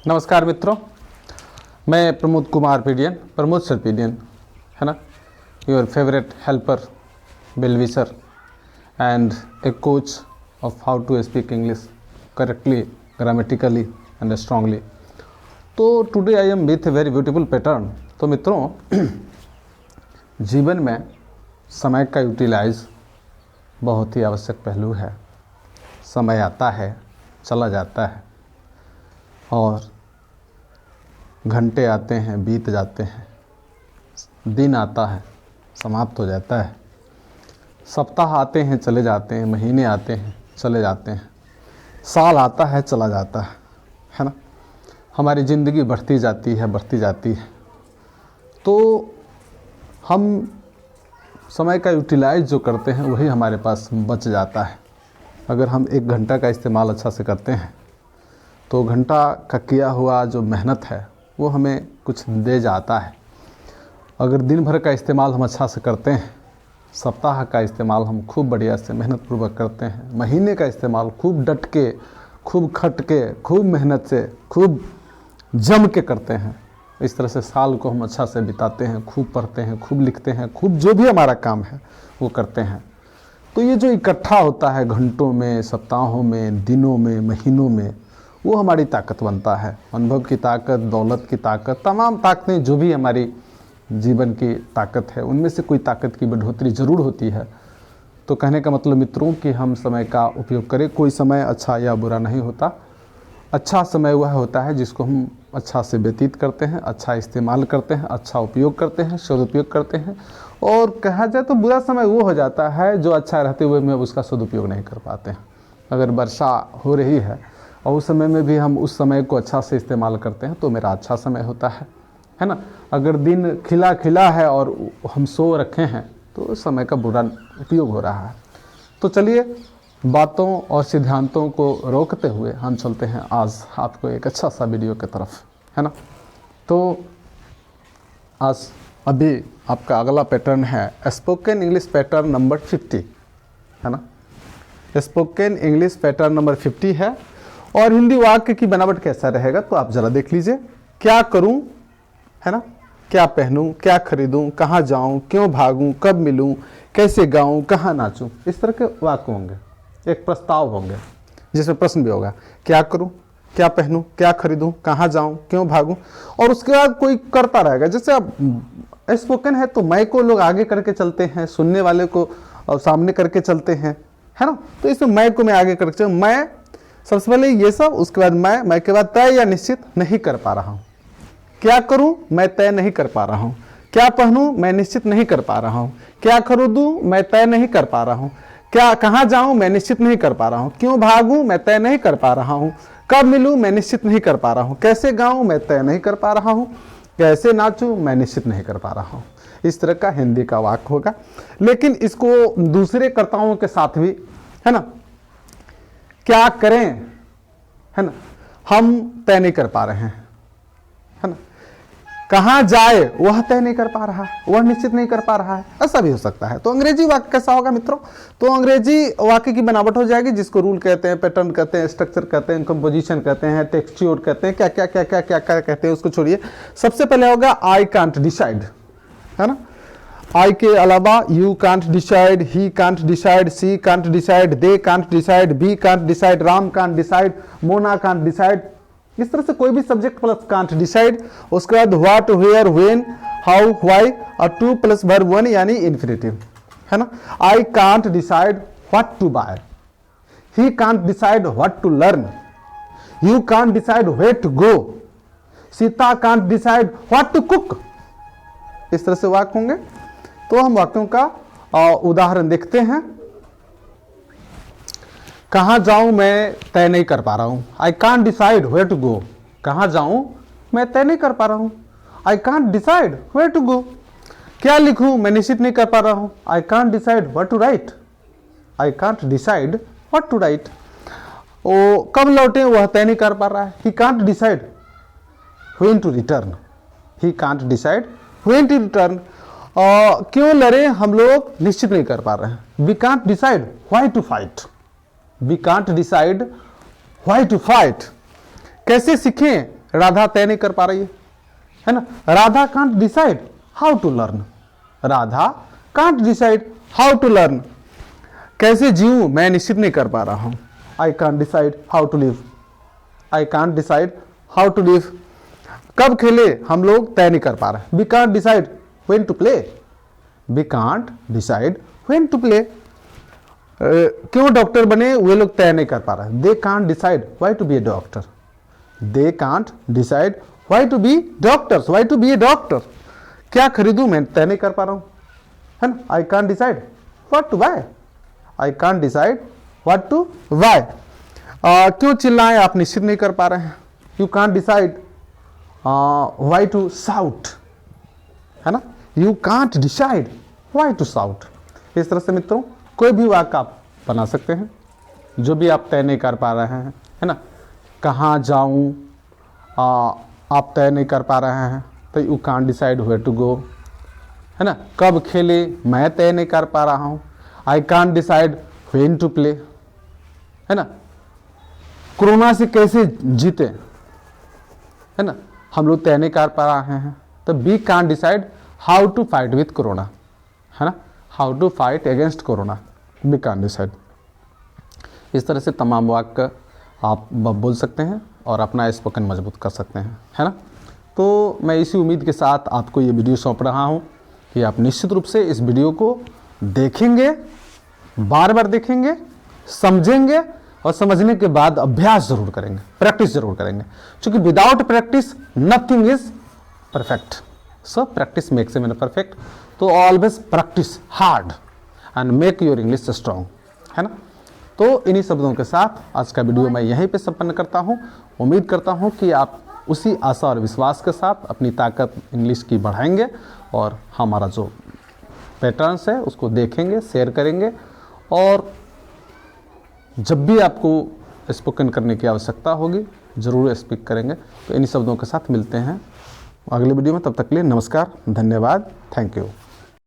नमस्कार मित्रों, मैं प्रमोद कुमार पीडियन, प्रमोद सर पीडियन, है ना, your favourite helper, well-wisher and a coach of how to speak English correctly, grammatically and strongly. तो today I am with a very beautiful pattern. तो मित्रों, जीवन में समय का यूटिलाइज बहुत ही आवश्यक पहलू है। समय आता है, चला जाता है, और घंटे आते हैं, बीत जाते हैं, दिन आता है, समाप्त हो जाता है, सप्ताह आते हैं, चले जाते हैं, महीने आते हैं, चले जाते हैं, साल आता है, चला जाता है ना। हमारी ज़िंदगी बढ़ती जाती है। तो हम समय का यूटिलाइज जो करते हैं वही हमारे पास बच जाता है। अगर हम 1 घंटा का इस्तेमाल अच्छा से करते हैं तो घंटा का किया हुआ जो मेहनत है वो हमें कुछ दे जाता है। अगर दिन भर का इस्तेमाल हम अच्छा से करते हैं, सप्ताह का इस्तेमाल हम खूब बढ़िया से मेहनत पूर्वक करते हैं, महीने का इस्तेमाल खूब डट के, खूब खट के, खूब मेहनत से, खूब जम के करते हैं, इस तरह से साल को हम अच्छा से बिताते हैं, खूब पढ़ते हैं, खूब लिखते हैं, खूब जो भी हमारा काम है वो करते हैं। तो ये जो इकट्ठा होता है घंटों में, सप्ताहों में, दिनों में, महीनों में, वो हमारी ताकत बनता है। अनुभव की ताकत, दौलत की ताकत, तमाम ताकतें जो भी हमारी जीवन की ताकत है उनमें से कोई ताकत की बढ़ोतरी ज़रूर होती है। तो कहने का मतलब मित्रों कि हम समय का उपयोग करें। कोई समय अच्छा या बुरा नहीं होता। अच्छा समय वह होता है जिसको हम अच्छा से व्यतीत करते हैं, अच्छा इस्तेमाल करते हैं, अच्छा उपयोग करते हैं, सदुपयोग करते हैं। और कहा जाए तो बुरा समय वो हो जाता है जो अच्छा रहते हुए में उसका सदुपयोग नहीं कर पाते हैं। अगर वर्षा हो रही है और उस समय में भी हम उस समय को अच्छा से इस्तेमाल करते हैं तो मेरा अच्छा समय होता है ना। अगर दिन खिला है और हम सो रखे हैं तो समय का बुरा उपयोग हो रहा है। तो चलिए, बातों और सिद्धांतों को रोकते हुए हम चलते हैं आज आपको एक अच्छा सा वीडियो की तरफ, है ना। तो आज अभी आपका अगला पैटर्न है स्पोकन इंग्लिश पैटर्न नंबर 50, है ना। स्पोकन इंग्लिश पैटर्न नंबर 50 है। और हिंदी वाक्य की बनावट कैसा रहेगा तो आप जरा देख लीजिए। क्या करूं, है ना, क्या पहनूं, क्या खरीदूं, कहाँ जाऊं, क्यों भागूं, कब मिलूं, कैसे गाऊं, कहाँ नाचूं, इस तरह के वाक्य होंगे। एक प्रस्ताव होंगे जिसमें प्रश्न भी होगा, क्या करूं, क्या पहनूं, क्या खरीदूं, कहाँ जाऊं, क्यों भागूं, और उसके बाद कोई करता रहेगा। जैसे अब स्पोकन है तो मैं को लोग आगे करके चलते हैं, सुनने वाले को सामने करके चलते हैं, है ना। तो इसमें मैं को मैं आगे करके चलूं। मैं सबसे पहले ये सब, उसके बाद मैं के बाद तय या निश्चित नहीं कर पा रहा हूं। क्या करूं, मैं तय नहीं कर पा रहा हूं। क्या पहनूं, मैं निश्चित नहीं कर पा रहा हूं। क्या खरीदूं, मैं तय नहीं कर पा रहा हूं। क्या कहां जाऊं, मैं निश्चित नहीं कर पा रहा हूं। क्यों भागूं, मैं तय नहीं कर पा रहा हूं। कब मिलूं, मैं निश्चित नहीं कर पा रहा हूं। कैसे गाऊं, मैं तय नहीं कर पा रहा हूं। कैसे नाचूं, मैं निश्चित नहीं कर पा रहा हूं। इस तरह का हिंदी का वाक्य होगा। लेकिन इसको दूसरे कर्ताओं के साथ भी, है ना, क्या करें, है ना, हम तय नहीं कर पा रहे हैं, है ना। कहां जाए वह तय नहीं कर पा रहा है, वह निश्चित नहीं कर पा रहा है, ऐसा भी हो सकता है। तो अंग्रेजी वाक्य कैसा होगा मित्रों? तो अंग्रेजी वाक्य की बनावट हो जाएगी जिसको रूल कहते हैं, पैटर्न कहते हैं, स्ट्रक्चर कहते हैं, कंपोजिशन कहते हैं, टेक्सच्योर कहते हैं, क्या क्या क्या क्या क्या क्या कहते हैं उसको छोड़िए। सबसे पहले होगा आई कांट डिसाइड, है ना। आई के अलावा you can't decide, he can't decide, she can't decide, they can't decide, we can't decide, Ram can't decide, Mona can't decide. इस तरह से कोई भी सब्जेक्ट प्लस कांट डिसाइड। उसके बाद what, where, when, how, why और टू प्लस वर्ब 1 यानी infinitive, है ना। I can't decide what to buy, he can't decide what to learn, you can't decide where to go, Sita can't decide what to cook. इस तरह से वाक्य होंगे। तो हम वाक्यों का उदाहरण देखते हैं। कहां जाऊं, मैं तय नहीं कर पा रहा हूं। I can't decide where to go. कहां जाऊं, मैं तय नहीं कर पा रहा हूं। I can't decide where to go. क्या लिखूं, मैं निश्चित नहीं कर पा रहा हूं। I can't decide what to write. I can't decide what to write. कब लौटे वह तय नहीं कर पा रहा है। He can't decide when to return. He can't decide when to return. क्यों लड़े हम लोग निश्चित नहीं कर पा रहे हैं। We can't decide why to fight. We can't decide why to fight. कैसे सीखें, राधा तय नहीं कर पा रही है ना। Radha can't decide how to learn, Radha can't decide how to learn. कैसे जीऊं मैं निश्चित नहीं कर पा रहा हूं, I can't decide how to live, I can't decide how to live. कब खेले हम लोग तय नहीं कर पा रहे, we can't decide when to play, we can't decide when to play. क्यों डॉक्टर बने वे लोग तय नहीं कर पा रहे, they can't decide why to be a doctor, they can't decide why to be doctors, why to be a doctor. क्या खरीदूं मैं तय नहीं कर पा रहा हूं, है ना। I can't decide what to buy, I can't decide what to buy. क्यों चिल्लाएं आप निश्चित नहीं कर पा रहे हैं, you can't decide why to shout, है ना, you can't decide why to shout. इस तरह से मित्रों कोई भी वाक्य आप बना सकते हैं जो भी आप तय नहीं कर पा रहे हैं, है ना। कहाँ जाऊं आप तय नहीं कर पा रहे हैं तो you can't decide where to go, है ना। कब खेले मैं तय नहीं कर पा रहा हूं, I can't decide when to play, है ना। कोरोना से कैसे जीते, है ना, हम लोग तय नहीं कर पा रहे हैं तो we can't decide how to fight with corona, है ना, how to fight against corona, we can't decide. इस तरह से तमाम वाक्य आप बोल सकते हैं और अपना स्पोकन मजबूत कर सकते हैं, है ना। तो मैं इसी उम्मीद के साथ आपको ये वीडियो सौंप रहा हूँ कि आप निश्चित रूप से इस वीडियो को देखेंगे, बार बार देखेंगे, समझेंगे और समझने के बाद अभ्यास जरूर करेंगे, प्रैक्टिस जरूर करेंगे, क्योंकि without practice nothing is perfect, so practice makes a man perfect. तो always practice hard and make your English strong, है ना। तो इन्हीं शब्दों के साथ आज का वीडियो मैं यहीं पे संपन्न करता हूँ। उम्मीद करता हूँ कि आप उसी आशा और विश्वास के साथ अपनी ताकत इंग्लिश की बढ़ाएंगे और हमारा जो पैटर्न्स है उसको देखेंगे, शेयर करेंगे और जब भी आपको स्पोकन करने की आवश्यकता होगी ज़रूर स्पीक करेंगे। तो इन्हीं शब्दों के साथ मिलते हैं अगले वीडियो में, तब तक के लिए नमस्कार, धन्यवाद, थैंक यू।